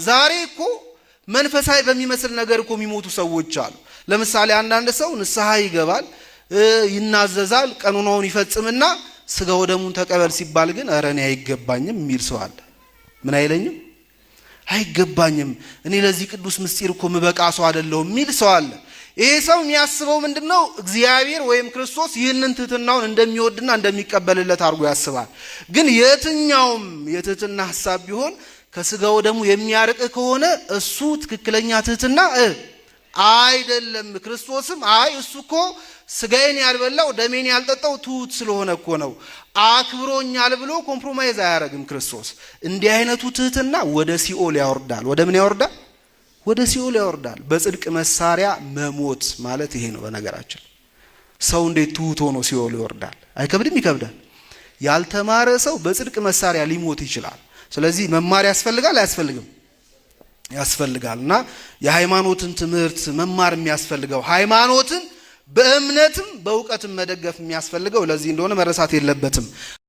ዛሬ እኮ መንፈሳዊ በሚመስል ነገር እኮ የሚሞቱ ሰዎች አሉ። ለምሳሌ አንዳንድ ሰው ንስሐ ይገባል፣ ይናዘዛል፣ ቀኖናውን ይፈጽምና ስጋ ወደሙን ተቀበል ሲባል ግን ኧረ እኔ አይገባኝም የሚል ሰው አለ። ምን አይለኝም? አይገባኝም፣ እኔ ለዚህ ቅዱስ ምስጢር እኮ ምበቃ ሰው አይደለሁም የሚል ሰው አለ። ይሄ ሰው የሚያስበው ምንድነው? እግዚአብሔር ወይም ክርስቶስ ይህንን ትህትናውን እንደሚወድና እንደሚቀበልለት አድርጎ ያስባል። ግን የትኛውም የትህትና ሐሳብ ቢሆን ከስጋው ደሙ የሚያርቅ ከሆነ እሱ ትክክለኛ ትህትና አይደለም። ክርስቶስም እሱ እኮ ስጋዬን ያልበላው ደሜን ያልጠጣው ትሁት ስለሆነ እኮ ነው አክብሮኛል ብሎ ኮምፕሮማይዝ አያረግም ክርስቶስ። እንዲህ አይነቱ ትህትና ወደ ሲኦል ያወርዳል። ወደ ምን ያወርዳል? ወደ ሲኦል ያወርዳል። በጽድቅ መሳሪያ መሞት ማለት ይሄ ነው። በነገራችን ሰው እንዴት ትሁት ሆኖ ሲኦል ይወርዳል? አይከብድም? ይከብዳል። ያልተማረ ሰው በጽድቅ መሳሪያ ሊሞት ይችላል። ስለዚህ መማር ያስፈልጋል አያስፈልግም? ያስፈልጋልና የሃይማኖትን ትምህርት መማር የሚያስፈልገው ሃይማኖትን በእምነትም በእውቀትም መደገፍ የሚያስፈልገው ለዚህ እንደሆነ መረሳት የለበትም።